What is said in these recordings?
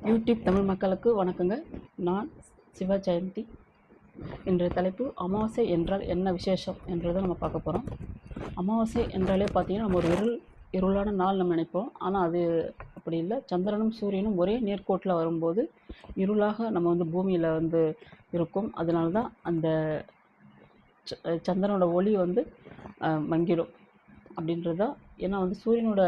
YouTube Tamil மக்களுக்கு வணக்கங்க. நான் சிவா ஜெயந்தி. இன்றைய தலைப்பு அமாவாசை என்றால் என்ன விசேஷம் என்றதை நம்ம பார்க்க போகிறோம். அமாவாசை என்றாலே பார்த்திங்கன்னா நம்ம ஒரு இருளான நாள் நம்ம நினைப்போம். ஆனால் அது அப்படி இல்லை. சந்திரனும் சூரியனும் ஒரே நேர்கோட்டில் வரும்போது இருளாக நம்ம பூமியில் இருக்கும். அதனால தான் அந்த சந்திரனோட ஒளி மங்கிடும் அப்படின்றது தான். ஏன்னா சூரியனோட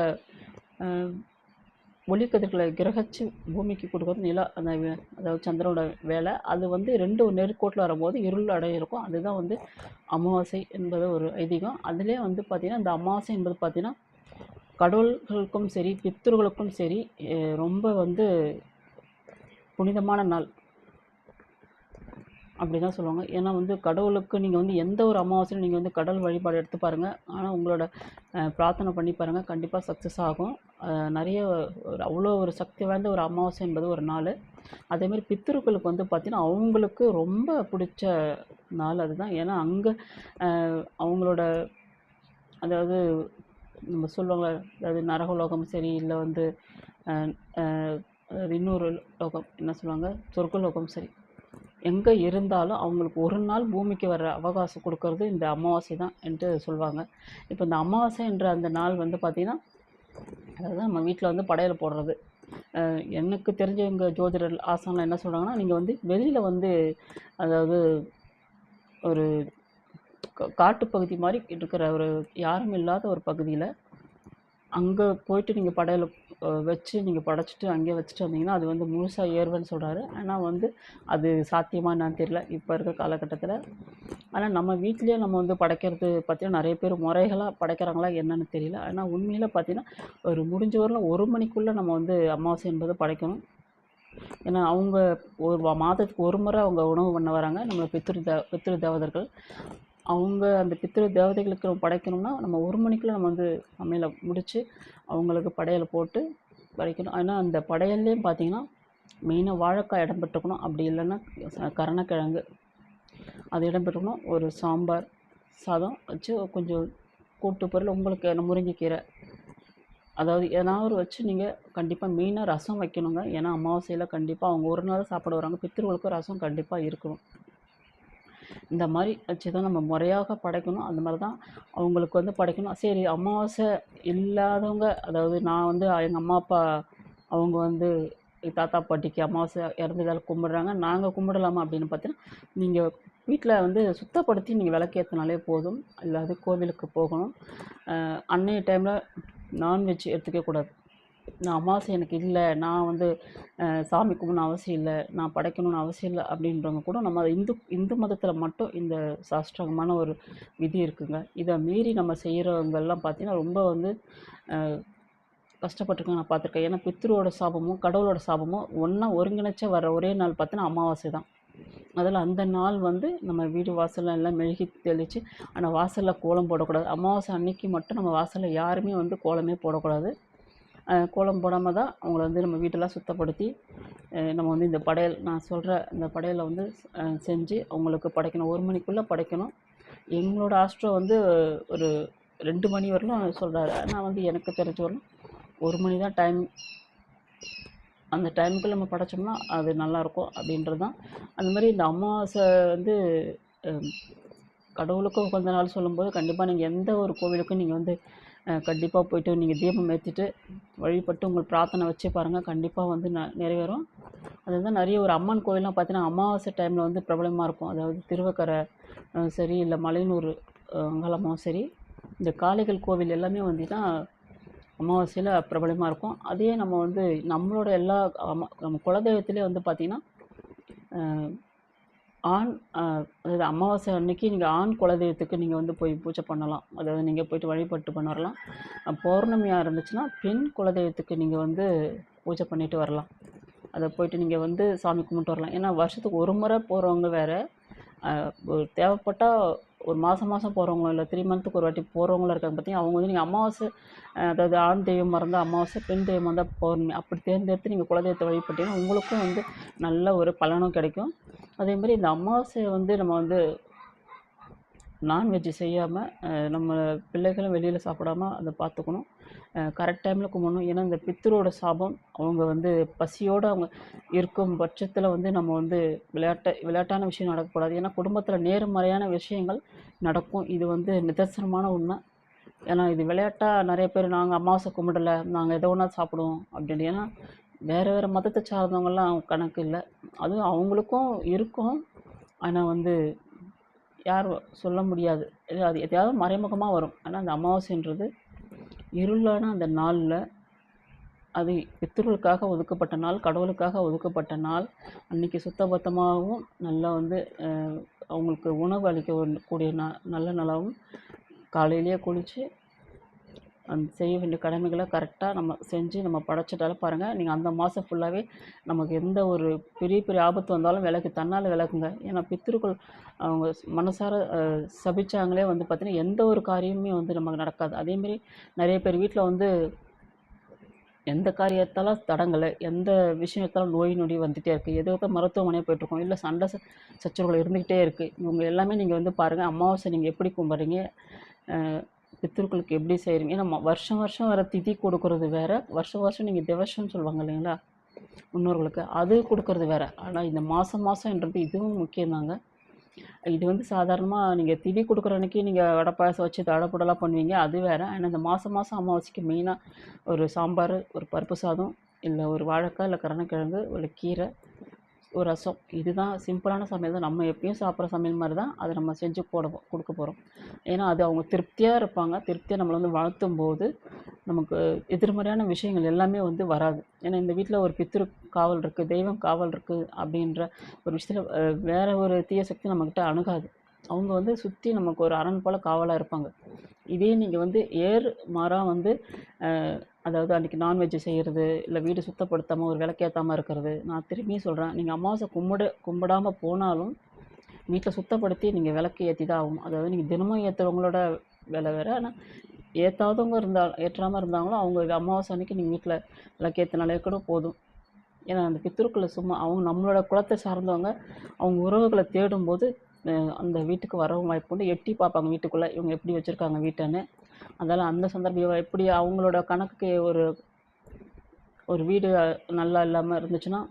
ஒளிக்கதிர்களை கிரகிச்சு பூமிக்கு கொடுக்குறது நிலா அதாவது சந்திரனோட வேலை. அது ரெண்டு நேர்கோட்டில் வரும்போது இருள் அடையிருக்கும். அதுதான் அமாவாசை என்பது ஒரு ஐதீகம். அதிலே பார்த்திங்கன்னா இந்த அமாவாசை என்பது பார்த்திங்கன்னா கடவுள்களுக்கும் சரி பித்ருகளுக்கும் சரி ரொம்ப புனிதமான நாள் அப்படி தான் சொல்லுவாங்க. ஏன்னா கடவுளுக்கு நீங்கள் எந்த ஒரு அமாவாசையும் நீங்கள் கடவுள் வழிபாடு எடுத்து பாருங்கள். ஆனால் உங்களோட பிரார்த்தனை பண்ணி பாருங்கள், கண்டிப்பாக சக்ஸஸ் ஆகும். நிறைய அவ்வளோ ஒரு சக்தி வாய்ந்த ஒரு அமாவாசை என்பது ஒரு நாள். அதேமாதிரி பித்ருக்களுக்கு பார்த்திங்கன்னா அவங்களுக்கு ரொம்ப பிடிச்ச நாள் அதுதான். ஏன்னா அங்கே அவங்களோட அதாவது நம்ம சொல்லுவாங்க, அதாவது நரகலோகம் சரி இல்லை இன்னொரு லோகம் என்ன சொல்லுவாங்க, சொர்க்கலோகம் சரி, எங்கே இருந்தாலும் அவங்களுக்கு ஒரு நாள் பூமிக்கு வர அவகாசம் கொடுக்கறது இந்த அமாவாசை தான் என்று சொல்லுவாங்க. இப்போ இந்த அமாவாசை என்ற அந்த நாள் பார்த்திங்கன்னா அதாவது நம்ம வீட்டில் படையல் போடுறது. எனக்கு தெரிஞ்சவங்க ஜோதிடர் ஆசான்லாம் என்ன சொல்கிறாங்கன்னா, நீங்கள் வெளியில் அதாவது ஒரு காட்டுப்பகுதி மாதிரி இருக்கிற ஒரு யாரும் இல்லாத ஒரு பகுதியில் அங்கே போயிட்டு நீங்கள் படையல் வச்சு நீங்கள் படைச்சிட்டு அங்கேயே வச்சுட்டு வந்தீங்கன்னா அது முழுசாக ஏறுவேன்னு சொல்கிறாரு. ஆனால் அது சாத்தியமாக என்னான்னு தெரியல இப்போ இருக்க காலகட்டத்தில். ஆனால் நம்ம வீட்லேயே நம்ம படைக்கிறது பார்த்திங்கன்னா நிறைய பேர் முறைகளாக படைக்கிறாங்களா என்னன்னு தெரியல. ஆனால் உண்மையில் பார்த்திங்கன்னா ஒரு முடிஞ்ச வரலாம் 1 மணிக்குள்ளே நம்ம அமாவாசை என்பதை படைக்கணும். ஏன்னா அவங்க ஒரு மாதத்துக்கு ஒரு முறை அவங்க உணவு பண்ண வராங்க, நம்ம பித்ரு தேவதர்கள். அவங்க அந்த பித்ரு தேவதைகளுக்கு நம்ம படைக்கணும்னா நம்ம 1 மணிக்குள்ளே நம்ம சமையலை முடித்து அவங்களுக்கு படையலை போட்டு படைக்கணும். ஆனால் அந்த படையல்லையும் பார்த்திங்கன்னா மெயினாக வாழைக்காய் இடம் பெற்றுக்கணும். அப்படி இல்லைன்னா கரணக்கிழங்கு அது இடம் பெற்றுக்கணும். ஒரு சாம்பார் சாதம் வச்சு கொஞ்சம் கூட்டு பொருள் உங்களுக்கு முருங்கைக்கீரை அதாவது ஏதாவது வச்சு நீங்கள் கண்டிப்பாக மெயினாக ரசம் வைக்கணுங்க. ஏன்னா அமாவாசையில் கண்டிப்பாக அவங்க ஒரு நாள் சாப்பிட வராங்க, பித்ருவுக்கும் ரசம் கண்டிப்பாக இருக்கணும். இந்த மாதிரி வச்சு தான் நம்ம முறையாக படைக்கணும். அந்த மாதிரி தான் அவங்களுக்கு படைக்கணும். சரி, அமாவாசை இல்லாதவங்க, அதாவது நான் எங்கள் அம்மா அப்பா அவங்க தாத்தா பாட்டிக்கு அமாவாசை இறந்ததால் கும்பிட்றாங்க, நாங்கள் கும்பிடலாமா அப்படின்னு பார்த்தீங்கன்னா, நீங்கள் வீட்டில் சுத்தப்படுத்தி நீங்கள் விளக்கேற்றினாலே போதும். இல்லாது கோவிலுக்கு போகணும். அன்னைய டைமில் நான்வெஜ் எடுத்துக்கக்கூடாது. நான் அமாவாசை எனக்கு இல்லை, நான் சாமி கும்பிடணும் அவசியம் இல்லை, நான் படைக்கணும்னு அவசியம் இல்லை அப்படின்றவங்க கூட நம்ம இந்து மதத்தில் மட்டும் இந்த சாஸ்திரமான ஒரு விதி இருக்குங்க. இதை மீறி நம்ம செய்கிறவங்கெல்லாம் பார்த்திங்கன்னா ரொம்ப கஷ்டப்பட்டுருக்காங்க, நான் பார்த்துருக்கேன். ஏன்னா பித்ருவோட சாபமும் கடவுளோட சாபமும் ஒன்றா ஒருங்கிணைச்ச வர ஒரே நாள் பார்த்தீங்கன்னா அமாவாசை தான். அதில் அந்த நாள் நம்ம வீடு வாசலில் எல்லாம் மெழுகி தெளித்து, ஆனால் வாசலில் கோலம் போடக்கூடாது. அமாவாசை அன்னைக்கு மட்டும் நம்ம வாசலில் யாருமே கோலமே போடக்கூடாது. கோலம் போடாமல் தான் அவங்கள நம்ம வீட்டெல்லாம் சுத்தப்படுத்தி நம்ம இந்த படையல் நான் சொல்கிற இந்த படையலை செஞ்சு அவங்களுக்கு படைக்கணும். 1 மணிக்குள்ளே படைக்கணும். எங்களோட ஆஸ்ட்ரோ ஒரு 2 மணி வரலும் சொல்கிறாரு. ஆனால் எனக்கு தெரிஞ்ச வரலும் 1 மணி தான் டைம். அந்த டைமுக்குள்ளே நம்ம படைச்சோம்னா அது நல்லாயிருக்கும் அப்படின்றது தான். அந்த மாதிரி இந்த அமாவாசை கடவுளுக்கும் உகந்த நாள் சொல்லும்போது கண்டிப்பாக நீங்கள் எந்த ஒரு கோவிலுக்கும் நீங்கள் கண்டிப்பாக போய்ட்டு நீங்கள் தீபம் ஏற்றிட்டு வழிபட்டு உங்களுக்கு பிரார்த்தனை வச்சு பாருங்கள், கண்டிப்பாக நிறைவேறும். அதுதான் நிறைய ஒரு அம்மன் கோவில்லாம் பார்த்தீங்கன்னா அமாவாசை டைமில் பிரபலமாக இருக்கும். அதாவது திருவக்கரை சரி இல்லை மலையனூர் அங்கலமும் சரி, இந்த காளைகள் கோவில் எல்லாமே அமாவாசையில் பிரபலமாக இருக்கும். அதே நம்ம நம்மளோட எல்லா நம்ம குலதெய்வத்திலே பார்த்திங்கன்னா ஆண் அதாவது அமாவாசை அன்னைக்கு நீங்கள் ஆண் குலதெய்வத்துக்கு நீங்கள் போய் பூஜை பண்ணலாம். அதாவது நீங்கள் போய்ட்டு வழிபட்டு பண்ண வரலாம். பௌர்ணமியாக இருந்துச்சுன்னா பெண் குலதெய்வத்துக்கு நீங்கள் பூஜை பண்ணிட்டு வரலாம். அதை போய்ட்டு நீங்கள் சாமி கும்பிட்டு வரலாம். ஏன்னா வருஷத்துக்கு ஒரு முறை போகிறவங்க வேறு, தேவைப்பட்டால் ஒரு மாதம் போகிறவங்களும் இல்லை 3 மந்த்துக்கு ஒரு வாட்டி போகிறவங்களும் இருக்காங்க. பார்த்தீங்கன்னா அவங்க நீங்கள் அமாவாசை, அதாவது ஆண் தெய்வமாக இருந்தால் அமாவாசை, பெண் தெய்வமாக இருந்தால் பௌர்ணமி, அப்படி தேர்ந்தெடுத்து நீங்கள் குலதெய்வத்தை வழிபட்டீங்கன்னா உங்களுக்கும் நல்ல ஒரு பலனும் கிடைக்கும். அதே மாதிரி இந்த அமாவாசையை நம்ம நான்வெஜ் செய்யாமல் நம்ம பிள்ளைகளும் வெளியில் சாப்பிடாமல் அதை பார்த்துக்கணும். கரெக்ட் டைமில் கும்பிடணும். ஏன்னா இந்த பித்ரோட சாபம் அவங்க வந்து பசியோடு அவங்க இருக்கும் பட்சத்தில் வந்து நம்ம வந்து விளையாட்டான விஷயம் நடக்கக்கூடாது. ஏன்னா குடும்பத்தில் நேர்மறையான விஷயங்கள் நடக்கும். இது வந்து நிதர்சனமான உண்மை. ஏன்னா இது விளையாட்டாக நிறைய பேர் நாங்கள் அமாவாசை கும்பிடலை, நாங்கள் எதை ஒன்றா சாப்பிடுவோம் அப்படின்னு. ஏன்னா வேறு மதத்தை சார்ந்தவங்கெல்லாம் கணக்கு இல்லை. அதுவும் அவங்களுக்கும் இருக்கும். ஆனால் வந்து யார் சொல்ல முடியாது. அது எதையாவது மறைமுகமாக வரும். ஆனால் அந்த அமாவாசைன்றது இருளான அந்த நாளில் அது பித்ருக்களுக்காக ஒதுக்கப்பட்ட நாள், கடவுளுக்காக ஒதுக்கப்பட்ட நாள். அன்றைக்கி சுத்தபத்தமாகவும் நல்லா வந்து அவங்களுக்கு உணவு அளிக்கக்கூடிய நல்ல நாளாகவும் காலையிலேயே குளித்து அந்த செய்ய வேண்டிய கடமைகளை கரெக்டாக நம்ம செஞ்சு நம்ம படைச்சிட்டால பாருங்கள், நீங்கள் அந்த மாதம் ஃபுல்லாகவே நமக்கு எந்த ஒரு பெரிய பெரிய ஆபத்து வந்தாலும் தன்னால் விளக்குங்க. ஏன்னா பித்ருக்கள் அவங்க மனசார சபிச்சாங்களே வந்து பார்த்திங்கன்னா எந்த ஒரு காரியமுமே வந்து நமக்கு நடக்காது. அதேமாரி நிறைய பேர் வீட்டில் வந்து எந்த காரியத்தாலும் தடங்கலை, எந்த விஷயத்தாலும் நோய் நொடி வந்துகிட்டே இருக்குது, எதுவும் மருத்துவமனையாக போய்ட்டுருக்கோம், இல்லை சண்டை சச்சரவுகள் இருந்துக்கிட்டே இருக்குது. இவங்க எல்லாமே நீங்கள் வந்து பாருங்கள், அமாவாசை நீங்கள் எப்படி கும்பிட்றீங்க, பித்ருக்களுக்கு எப்படி செய்கிறீங்க. ஏன்னா வருஷம் வருஷம் வர திதி கொடுக்கறது வேறு, வருஷம் நீங்கள் திவசம்னு சொல்லுவாங்க இல்லைங்களா முன்னோர்களுக்கு, அது கொடுக்கறது வேறு. ஆனால் இந்த மாதம்ன்றது இதுவும் முக்கியம்தாங்க. இது வந்து சாதாரணமாக நீங்கள் திதி கொடுக்குற அன்றைக்கி நீங்கள் வடை பாயசம் வச்சு தடப்புடலாம் பண்ணுவீங்க, அது வேறு. ஆனால் இந்த மாதம் அமாவாசைக்கு மெயினாக ஒரு சாம்பார், ஒரு பருப்பு சாதம், இல்லை ஒரு வாழைக்காய், இல்லை கருணக்கிழங்கு, ஒரு கீரை, ஒரு ரசம், இதுதான் சிம்பிளான சமையல் தான். நம்ம எப்பயும் சாப்பிட்ற சமையல் மாதிரி தான் அதை நம்ம செஞ்சு கொடுக்க போகிறோம். ஏன்னா அது அவங்க திருப்தியாக இருப்பாங்க. திருப்தியாக நம்மளை வந்து வாழ்த்தும் போது நமக்கு எதிர்மறையான விஷயங்கள் எல்லாமே வந்து வராது. ஏன்னா இந்த வீட்டில் ஒரு பித்ரு காவல் இருக்குது, தெய்வம் காவல் இருக்குது அப்படின்ற ஒரு விஷயத்தில் வேறு ஒரு தீய சக்தி நம்மக்கிட்ட அணுகாது. அவங்க வந்து சுற்றி நமக்கு ஒரு அரண் போல் காவலாக இருப்பாங்க. இதே நீங்கள் வந்து மாறாக வந்து அதாவது அன்றைக்கி நான்வெஜ்ஜு செய்கிறது, இல்லை வீடு சுத்தப்படுத்தாமல் ஒரு விளக்கேற்றாமல் இருக்கிறது. நான் திரும்பியும் சொல்கிறேன், நீங்கள் அமாவாசை கும்பிடாமல் போனாலும் வீட்டில் சுத்தப்படுத்தி நீங்கள் விளக்கு ஏற்றி தான் ஆகும். அதாவது நீங்கள் தினமும் ஏற்றுறவங்களோட வேலை வேறு. ஆனால் ஏற்றாதவங்க ஏற்றாமல் இருந்தாங்களோ அவங்க அமாவாசை அன்றைக்கி நீங்கள் வீட்டில் விளக்கேற்றினாலே கூட போதும். ஏன்னா அந்த பித்ருக்களை சும்மா அவங்க நம்மளோட குலத்தை சார்ந்தவங்க, அவங்க உறவுகளை தேடும்போது அந்த வீட்டுக்கு வரவும் வாய்ப்பு உண்டு. எட்டி பார்ப்பாங்க வீட்டுக்குள்ளே, இவங்க எப்படி வச்சுருக்காங்க வீட்டன்னு. அதனால் அந்த சந்தர்ப்பம் எப்படி அவங்களோட கணக்குக்கு ஒரு வீடு நல்லா இல்லாமல் இருந்துச்சுன்னா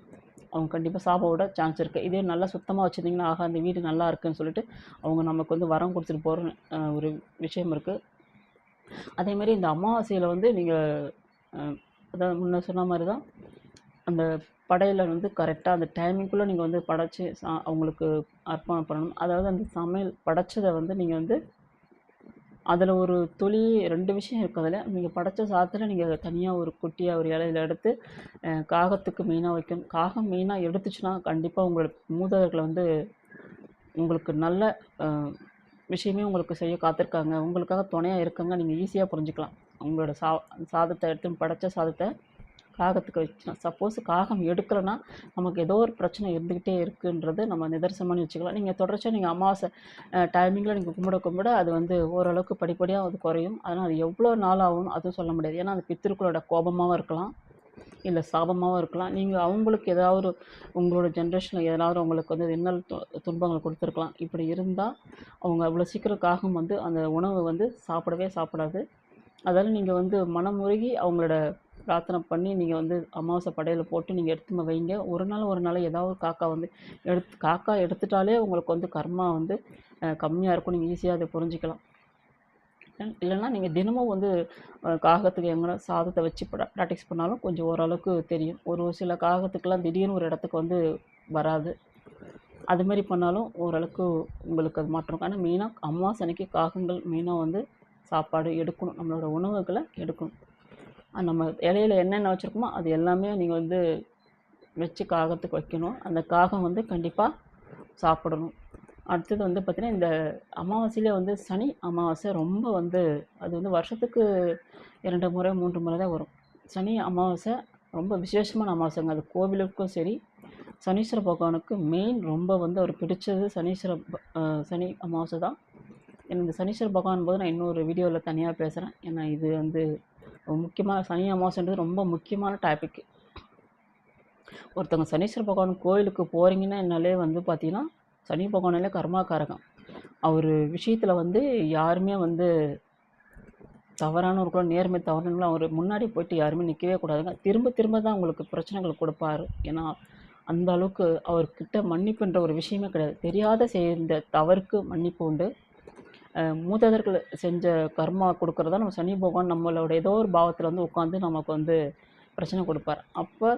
அவங்க கண்டிப்பாக சாபோட சான்ஸ் இருக்குது. இதே நல்லா சுத்தமாக வச்சுருந்தீங்கன்னா, ஆக அந்த வீடு நல்லா இருக்குதுன்னு சொல்லிட்டு அவங்க நமக்கு வந்து வரம் கொடுத்துட்டு போகிற ஒரு விஷயம் இருக்குது. அதேமாதிரி இந்த அமாவாசையில் வந்து நீங்கள் அதாவது முன்ன சொன்ன மாதிரி தான் அந்த படையில் வந்து கரெக்டாக அந்த டைமிங்குள்ளே நீங்கள் வந்து படைச்சி அவங்களுக்கு அர்ப்பணம் பண்ணணும். அதாவது அந்த சமையல் படைச்சதை வந்து நீங்கள் வந்து அதில் ஒரு 2 விஷயம் இருக்குது. அதில் நீங்கள் படைச்ச சாதத்தில் நீங்கள் தனியாக ஒரு குட்டியாக ஒரு இலையில எடுத்து காகத்துக்கு மெயினாக வைக்கணும். காகம் மெயினாக எடுத்துச்சுன்னா கண்டிப்பாக உங்களோட மூதாதையர்களை வந்து உங்களுக்கு நல்ல விஷயமே உங்களுக்கு செய்ய காத்திருக்காங்க, உங்களுக்காக துணையாக இருக்காங்க. நீங்கள் ஈஸியாக புரிஞ்சுக்கலாம். உங்களோட சாதத்தை எடுத்து படைச்ச சாதத்தை காகத்துக்கு வச்சுக்கலாம். சப்போஸ் காகம் எடுக்கலைன்னா நமக்கு ஏதோ ஒரு பிரச்சனை இருந்துக்கிட்டே இருக்குன்றது நம்ம நிதர்சனமாக வச்சுக்கலாம். நீங்கள் தொடர்ச்சியாக அமாவாசை டைமிங்கில் நீங்கள் கும்பிட அது வந்து ஓரளவுக்கு படிப்படியாக அது குறையும். அதனால் அது எவ்வளோ நாள் ஆகும்னு அதுவும் சொல்ல முடியாது. ஏன்னா அது பித்ருக்களோட கோபமாகவும் இருக்கலாம், இல்லை சாபமாகவும் இருக்கலாம். நீங்கள் அவங்களுக்கு ஏதாவது உங்களோட ஜென்ரேஷனில் ஏதாவது அவங்களுக்கு வந்து இன்னல் துன்பங்கள் கொடுத்துருக்கலாம். இப்படி இருந்தால் அவங்க அவ்வளோ சீக்கிரம் காகம் வந்து அந்த உணவை வந்து சாப்பிடாது. அதால் நீங்கள் வந்து மனமுருகி அவங்களோட பிரார்த்தனை பண்ணி நீங்கள் வந்து அமாவாசை படையில் போட்டு நீங்கள் எடுத்துன்னு வைங்க. ஒரு நாள் ஏதாவது காக்கா வந்து காக்கா எடுத்துட்டாலே உங்களுக்கு வந்து கர்மா வந்து கம்மியாக இருக்கும். நீங்கள் ஈஸியாக அதை புரிஞ்சிக்கலாம். இல்லைன்னா நீங்கள் தினமும் வந்து காகத்துக்கு எங்கே சாதத்தை வச்சு ப்ராக்டிஸ் பண்ணாலும் கொஞ்சம் ஓரளவுக்கு தெரியும். ஒரு சில காகத்துக்கெல்லாம் திடீர்னு ஒரு இடத்துக்கு வந்து வராது. அதுமாரி பண்ணாலும் ஓரளவுக்கு உங்களுக்கு அது மாற்றம். ஆனால் மெயினாக அமாவாசை அன்னைக்கு காகங்கள் மெயினாக வந்து சாப்பாடு எடுக்கணும், நம்மளோட உணவுகளை எடுக்கணும். நம்ம இலையில என்னென்ன வச்சுருக்கோமோ அது எல்லாமே நீங்கள் வந்து வச்சு காகத்துக்கு வைக்கணும். அந்த காகம் வந்து கண்டிப்பாக சாப்பிடணும். அடுத்தது வந்து பார்த்திங்கன்னா இந்த அமாவாசையிலே வந்து சனி அமாவாசை ரொம்ப வந்து அது வந்து வருஷத்துக்கு 2 முறை 3 முறை தான் வரும். சனி அமாவாசை ரொம்ப விசேஷமான அமாவாசைங்க. அது கோவிலுக்கும் சரி, சனீஸ்வர பகவானுக்கு மெயின் ரொம்ப வந்து அவர் பிடிச்சது சனி அமாவாசை தான். இந்த சனீஸ்வர பகவான் போது நான் இன்னொரு வீடியோவில் தனியாக பேசுகிறேன். ஏன்னா இது வந்து முக்கியமான சனி அமாவாசைன்றது ரொம்ப முக்கியமான டாபிக். ஒருத்தவங்க சனீஸ்வர பகவான் கோயிலுக்கு போகிறீங்கன்னா என்னாலே வந்து பார்த்திங்கன்னா சனி பகவானாலே கர்மாக்காரகம். அவர் விஷயத்தில் வந்து யாருமே வந்து தவறானவர்களும் நேர்மை தவறுகளும் அவர் முன்னாடி போயிட்டு யாருமே நிற்கவே கூடாதுங்க. திரும்ப திரும்ப தான் உங்களுக்கு பிரச்சனைகள் கொடுப்பாரு. ஏன்னா அந்த அளவுக்கு அவர்கிட்ட மன்னிப்புன்ற ஒரு விஷயமே கிடையாது. தெரியாத செய்த தவறுக்கு மன்னிப்பு உண்டு. மூதாதையர்கள் செஞ்ச கர்மா கொடுக்குறதா நம்ம சனி பகவான் நம்மளோட ஏதோ ஒரு பாவத்தில் வந்து உட்காந்து நமக்கு வந்து பிரச்சனை கொடுப்பார். அப்போ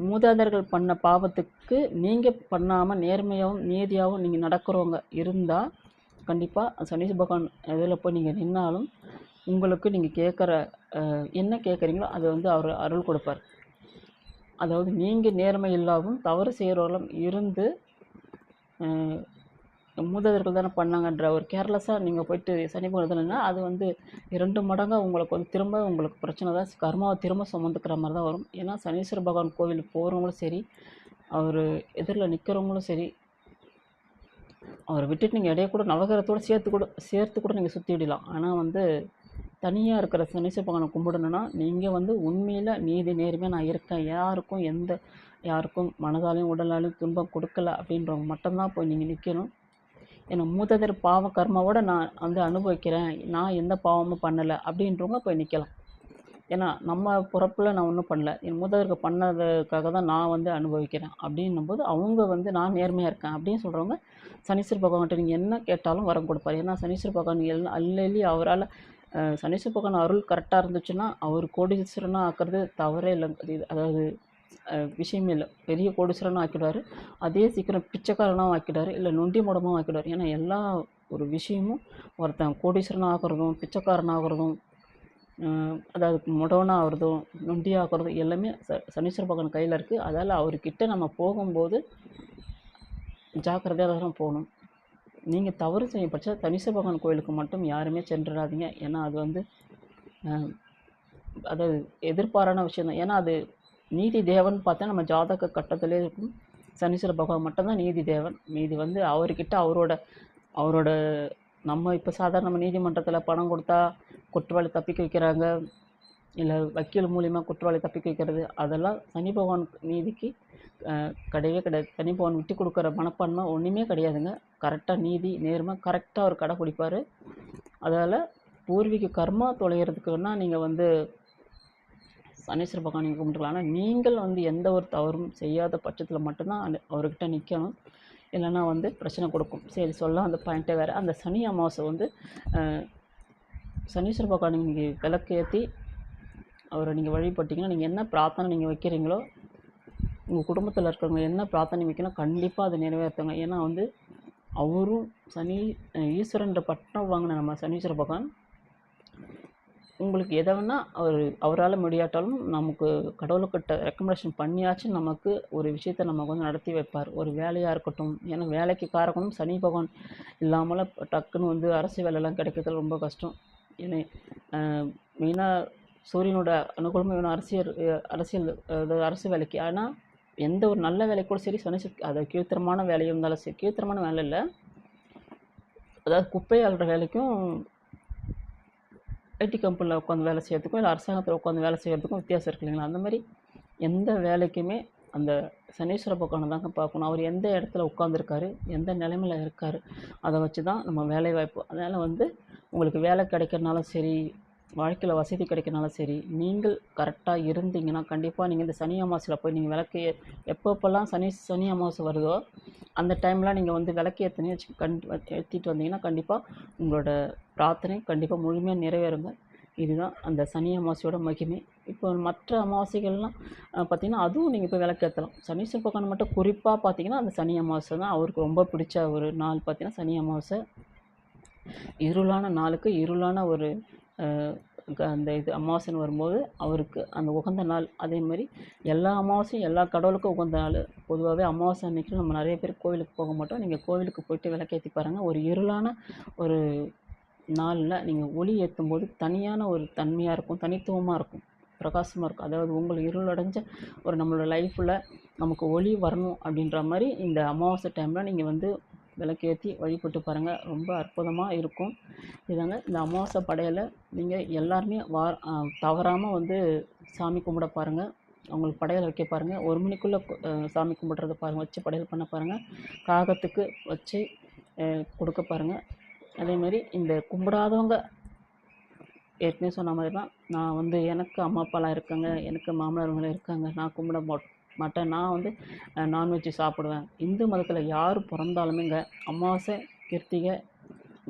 மூதாதையர்கள் பண்ண பாவத்துக்கு நீங்கள் பண்ணாமல் நேர்மையாகவும் நீதியாகவும் நீங்கள் நடக்கிறவங்க இருந்தால் கண்டிப்பாக சனி பகவான் இதில் போய் நீங்கள் நின்னாலும் உங்களுக்கு நீங்கள் கேட்குற என்ன கேட்குறீங்களோ அதை வந்து அவர் அருள் கொடுப்பார். அதாவது நீங்கள் நேர்மை இல்லாமல் தவறு செய்கிறவர்களும் இருந்து மூதாதையர்கள் தானே பண்ணாங்கன்ற ஒரு கேர்லெஸ்ஸாக நீங்கள் போயிட்டு சனி பகவான் அது வந்து 2 மடங்காக உங்களுக்கு வந்து திரும்ப உங்களுக்கு பிரச்சனை தான், கர்மாவை திரும்ப சுமந்துக்கிற மாதிரி தான் வரும். ஏன்னா சனீஸ்வர பகவான் கோவிலுக்கு போகிறவங்களும் சரி, அவர் எதிரில் நிற்கிறவங்களும் சரி, அவரை விட்டுட்டு நீங்கள் இடையே கூட நவகிரகத்தோடு சேர்த்து கூட நீங்கள் சுற்றிடலாம். ஆனால் வந்து தனியாக இருக்கிற சனீஸ்வர பகவானை கும்பிடணுன்னா நீங்கள் வந்து உண்மையில் நீதி நேர்மையாக நான் இருக்கேன், யாருக்கும் மனதாலையும் உடலாலையும் துன்பம் கொடுக்கல அப்படின்றவங்க மட்டும்தான் போய் நீங்கள் நிற்கணும். ஏன்னா மூதாதையர் பாவ கர்மாவோடு நான் வந்து அனுபவிக்கிறேன், நான் எந்த பாவமும் பண்ணலை அப்படின்றவங்க போய் நிற்கலாம். ஏன்னா நம்ம பிறப்பில் நான் ஒன்றும் பண்ணல, என் மூதாதையருக்கு பண்ணதுக்காக தான் நான் வந்து அனுபவிக்கிறேன் அப்படின்னும்போது அவங்க வந்து நான் நேர்மையாக இருக்கேன் அப்படின்னு சொல்கிறவங்க சனீஸ்வர பகவான்கிட்ட நீங்கள் என்ன கேட்டாலும் வரம் கொடுப்பார். ஏன்னா சனீஸ்வர பகவான் அல்லி அவரால் சனீஸ்வர பகவான் அருள் கரெக்டாக இருந்துச்சுன்னா அவர் கோடீஸ்வரனாக ஆக்கிறது தவறே இல்லை. அதாவது விஷயமே இல்லை. பெரிய கோடீஸ்வரனாக ஆக்கிடுவார், அதே சீக்கிரம் பிச்சைக்காரனாகவும் ஆக்கிடுவார், இல்லை நொண்டி மூடமாகவும் ஆக்கிடுவார். ஏன்னா எல்லா ஒரு விஷயமும் ஒருத்தன் கோடீஸ்வரனாக ஆகிறதும் பிச்சைக்காரனாகிறதும் அதாவது முடவனாக ஆகிறதும் நொண்டி ஆகிறதும் எல்லாமே சனீஸ்வர பகவான் கையில் இருக்குது. அதால் அவர்கிட்ட நம்ம போகும்போது ஜாக்கிரதையாக தான் போகணும். நீங்கள் தவறு செய்யும் பட்சம் சனீஸ்வர பகவான் கோயிலுக்கு மட்டும் யாருமே சென்றுடாதீங்க. ஏன்னா அது வந்து அதாவது எதிர்பாரான விஷயம் தான். ஏன்னா அது நீதி தேவன் பார்த்தா நம்ம ஜாதக கட்டத்திலே இருக்கும். சனீஸ்வர பகவான் மட்டும்தான் நீதி தேவன். மீதி வந்து அவர்கிட்ட அவரோட நம்ம இப்போ சாதாரண நம்ம நீதிமன்றத்தில் பணம் கொடுத்தா குற்றவாளி தப்பிக்க வைக்கிறாங்க, இல்லை வக்கீல் மூலிமா குற்றவாளி தப்பிக்க வைக்கிறது, அதெல்லாம் சனி பகவான் நீதிக்கு கிடையவே கிடையாது. சனி பகவான் விட்டு கொடுக்குற மனப்பான்மை ஒன்றுமே கிடையாதுங்க. கரெக்டாக நீதி நேர்மை கரெக்டாக அவர் கடைப்பிடிப்பார். அதால் பூர்வீக கர்மா தொலைகிறதுக்கு வேணால் நீங்கள் வந்து சனீஸ்வர பகவான் நீங்கள் கும்பிட்டுக்கலாம். ஆனால் நீங்கள் வந்து எந்த ஒரு தவறும் செய்யாத பட்சத்தில் மட்டும்தான் அவர்கிட்ட நிற்கணும். இல்லைன்னா வந்து பிரச்சனை கொடுக்கும். சரி சொல்ல அந்த பாயிண்ட்டே வேறு. அந்த சனி அமாவாசை வந்து சனீஸ்வர பகவான் நீங்கள் விளக்கு ஏற்றி அவரை நீங்கள் வழிபட்டிங்கன்னா நீங்கள் என்ன பிரார்த்தனை நீங்கள் வைக்கிறீங்களோ உங்கள் குடும்பத்தில் இருக்கிறவங்க என்ன பிரார்த்தனை வைக்கணும் கண்டிப்பாக அதை நிறைவேற்றுங்க. ஏன்னா வந்து அவரும் ஈஸ்வரன்ற பட்டம் வாங்கின நம்ம சனீஸ்வர பகவான் உங்களுக்கு எதை வேணால் அவரால் முடியாட்டாலும் நமக்கு கடவுளுக்கிட்ட ரெக்கமெண்டேஷன் பண்ணியாச்சும் நமக்கு ஒரு விஷயத்தை நமக்கு வந்து நடத்தி வைப்பார். ஒரு வேலையாக இருக்கட்டும். ஏன்னா வேலைக்கு காரணம் சனி பகவான் இல்லாமல் டக்குன்னு வந்து அரசு வேலைலாம் கிடைக்கிறது ரொம்ப கஷ்டம். ஏன்னா மெயினாக சூரியனோட அனுகூலமாக வேணும் அரசியல் அரசு வேலைக்கு. ஆனால் எந்த ஒரு நல்ல வேலை கூட சரி அது கீழ்த்தரமான வேலையும் இருந்தாலும் சரி, கீழ்த்தரமான வேலை இல்லை, அதாவது குப்பை அள்ளுற வேலைக்கும் ஐடி கம்பெனியில் உட்காந்து வேலை செய்கிறதுக்கும் இல்லை அரசாங்கத்தில் உட்காந்து வேலை செய்கிறதுக்கும் வித்தியாசம் இருக்கு இல்லைங்களா? அந்த மாதிரி எந்த வேலைக்குமே அந்த சனீஸ்வர பகவானை தாங்க பார்க்கணும். அவர் எந்த இடத்துல உட்காந்துருக்காரு, எந்த நிலைமையில் இருக்கார், அதை வச்சு தான் நம்ம வேலை வாய்ப்பு. அதனால் வந்து உங்களுக்கு வேலை கிடைக்கிறனாலும் சரி, வாழ்க்கையில் வசதி கிடைக்கிறனாலும் சரி, நீங்கள் கரெக்டாக இருந்தீங்கன்னா கண்டிப்பாக நீங்கள் இந்த சனி அமாவாசையில் போய் நீங்கள் விளக்கு எப்பப்பெல்லாம் சனி அமாவாசை வருதோ அந்த டைம்லாம் நீங்கள் வந்து விளக்கு ஏற்றிட்டு வந்தீங்கன்னா கண்டிப்பாக உங்களோட பிரார்த்தனை கண்டிப்பாக முழுமையாக நிறைவேறுங்க. இதுதான் அந்த சனி அமாவாசையோட மகிமை. இப்போ மற்ற அமாவாசைகள்லாம் பார்த்திங்கன்னா அதுவும் நீங்கள் இப்போ விளக்கேற்றலாம். சனீஸ்வர பகவான் மட்டும் குறிப்பாக பார்த்திங்கன்னா அந்த சனி அமாவாசை தான் அவருக்கு ரொம்ப பிடிச்ச ஒரு நாள். பார்த்திங்கன்னா சனி அமாவாசை இருளான நாளுக்கு இருளான ஒரு அந்த அமாவாசைன்னு வரும்போது அவருக்கு அந்த உகந்த நாள். அதே மாதிரி எல்லா அமாவாசையும் எல்லா கடவுளுக்கும் உகந்த நாள். பொதுவாகவே அமாவாசை அன்றைக்கி நம்ம நிறைய பேர் கோவிலுக்கு போக மாட்டோம். நீங்கள் கோவிலுக்கு போயிட்டு விளக்கேற்றி பாருங்கள். ஒரு இருளான ஒரு நாளில் நீங்கள் ஒளி ஏற்றும் போது தனியான ஒரு தன்மையாக இருக்கும், தனித்துவமாக இருக்கும், பிரகாசமாக இருக்கும். அதாவது உங்களுக்கு இருளடைஞ்ச ஒரு நம்மளோட லைஃப்பில் நமக்கு ஒளி வரணும் அப்படின்ற மாதிரி இந்த அமாவாசை டைமில் நீங்கள் வந்து விளக்கேற்றி வழிபட்டு பாருங்கள். ரொம்ப அற்புதமாக இருக்கும். இதாங்க இந்த அமாவாசை படையலை நீங்கள் எல்லாருமே தவறாமல் வந்து சாமி கும்பிட பாருங்கள். அவங்களுக்கு படையல் வைக்க பாருங்கள். 1 மணிக்குள்ளே சாமி கும்பிட்றத பாருங்கள், வச்சு படையல் பண்ண பாருங்கள். காகத்துக்கு வச்சு கொடுக்க பாருங்கள். அதேமாதிரி இந்த கும்பிடாதவங்க ஏற்கனவே சொன்ன மாதிரி தான், நான் வந்து எனக்கு அம்மா அப்பாலாம் இருக்காங்க, எனக்கு மாமனாருங்களும் இருக்காங்க. நான் கும்பிட மாட்டேன். நான் வந்து நான்வெஜ் சாப்பிடுவேன். இந்து மதத்தில் யார் பிறந்தாலுமேங்க அமாவாசை, கிருத்திகை,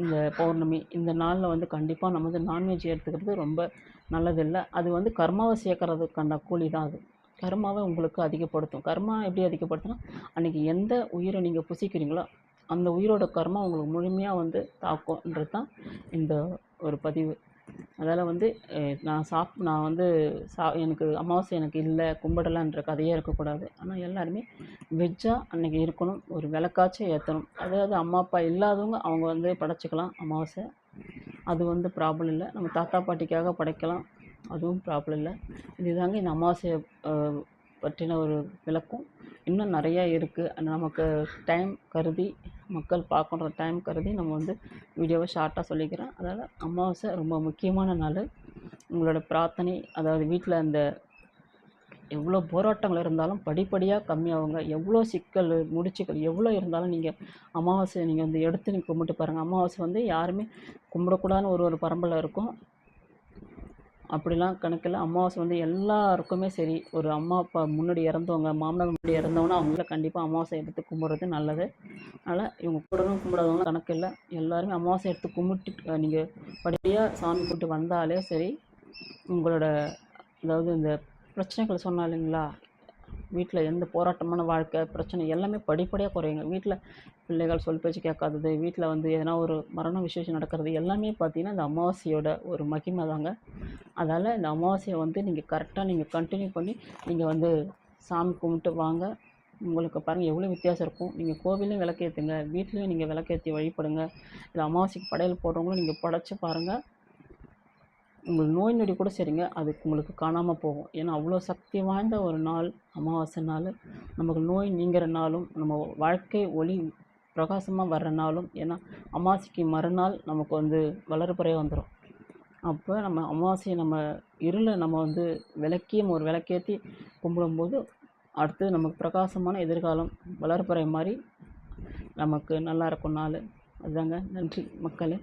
இந்த பௌர்ணமி இந்த நாளில் வந்து கண்டிப்பாக நம்ம வந்து நான்வெஜ் எடுத்துக்கிறது ரொம்ப நல்லதில்லை. அது வந்து கர்மாவை சேர்க்கறதுக்கான கூலி தான் அது. கர்மாவை உங்களுக்கு அதிகப்படுத்தும். கர்மா எப்படி அதிகப்படுத்துனா, அன்றைக்கி எந்த உயிரை நீங்கள் புசிக்கிறீங்களோ அந்த உயிரோட கர்மா உங்களுக்கு முழுமையாக வந்து தாக்கும்ன்றது தான் இந்த ஒரு பதிவு. அதால் வந்து நான் வந்து எனக்கு அமாவாசை எனக்கு இல்லை, கும்பிடலான்ற கதையே இருக்கக்கூடாது. ஆனால் எல்லாருமே வெஜ்ஜாக அன்றைக்கி இருக்கணும். ஒரு விளக்காச்சும் ஏற்றணும். அதாவது அம்மா அப்பா இல்லாதவங்க அவங்க வந்து படைச்சிக்கலாம் அமாவாசை. அது வந்து ப்ராப்ளம் இல்லை. நம்ம தாத்தா பாட்டிக்காக படைக்கலாம், அதுவும் ப்ராப்ளம் இல்லை. இதுதாங்க இந்த அமாவாசையை பற்றின ஒரு விளக்கம். இன்னும் நிறையா இருக்குது. நமக்கு டைம் கருதி, மக்கள் பார்க்குற டைம் கருதி நம்ம வந்து வீடியோவை ஷார்ட்டாக சொல்லிக்கிறேன். அதாவது அமாவாசை ரொம்ப முக்கியமான நாள். உங்களோட பிரார்த்தனை, அதாவது வீட்டில் அந்த எவ்வளோ போராட்டங்கள் இருந்தாலும் படிப்படியாக கம்மியாகுங்க. எவ்வளோ சிக்கல் முடிச்சுக்கள் எவ்வளோ இருந்தாலும் நீங்கள் அமாவாசையை நீங்கள் வந்து எடுத்து நீங்கள் கும்பிட்டு பாருங்கள். அமாவாசை வந்து யாருமே கும்பிடக்கூடாதுன்னு ஒரு பரம்பரை இருக்கும். அப்படிலாம் கணக்கில் அமாவாசை வந்து எல்லாருக்குமே சரி, ஒரு அம்மா அப்பா முன்னாடி இறந்தவங்க, மாமனார் முன்னாடி இறந்தவங்கன்னா அவங்கள கண்டிப்பாக அமாவாசை எடுத்து கும்பிட்றது நல்லது. அதனால் இவங்க கும்பிடணும் கும்பிடாதவங்க கணக்கு இல்லை. எல்லாருமே அமாவாசை எடுத்து கும்பிட்டு நீங்கள் படியாக சாமி கும்பிட்டு வந்தாலே சரி, உங்களோட அதாவது இந்த பிரச்சனைகள் சொன்னா இல்லைங்களா, வீட்டில் எந்த போராட்டமான வாழ்க்கை பிரச்சனை எல்லாமே படிப்படியாக குறையுங்க. வீட்டில் பிள்ளைகள் சொல் பேச்சு கேட்காதது, வீட்டில் வந்து எதனா ஒரு மரண விசேஷம் நடக்கிறது எல்லாமே பார்த்திங்கன்னா இந்த அமாவாசையோட ஒரு மகிமை தாங்க. அதால் இந்த அமாவாசையை வந்து நீங்கள் கரெக்டாக நீங்கள் கண்டினியூ பண்ணி நீங்கள் வந்து சாமி கும்பிட்டு வாங்க. உங்களுக்கு பாருங்கள் எவ்வளோ வித்தியாசம் இருக்கும். நீங்கள் கோவிலையும் விளக்கேற்றுங்க, வீட்லேயும் நீங்கள் விளக்கேற்றி வழிபடுங்க. இந்த அமாவாசைக்கு படையல் போடுறவங்களும் நீங்கள் படைச்சி பாருங்கள். உங்களுக்கு நோய் நொடி கூட சரிங்க, அது உங்களுக்கு காணாமல் போகும். ஏன்னா அவ்வளோ சக்தி வாய்ந்த ஒரு நாள் அமாவாசை நாள். நமக்கு நோய் நீங்கிற நாளும், நம்ம வாழ்க்கை ஒளி பிரகாசமாக வர்ற நாளும். ஏன்னா அமாவாசைக்கு மறுநாள் நமக்கு வந்து வளர்பிறையே வந்துடும். அப்போ நம்ம அமாவாசையை நம்ம இருளை நம்ம வந்து ஒரு விளக்கேற்றி கும்பிடும்போது அடுத்து நமக்கு பிரகாசமான எதிர்காலம் வளர்பிறை மாதிரி நமக்கு நல்லா இருக்கும் நாள். அதுதாங்க. நன்றி மக்களே.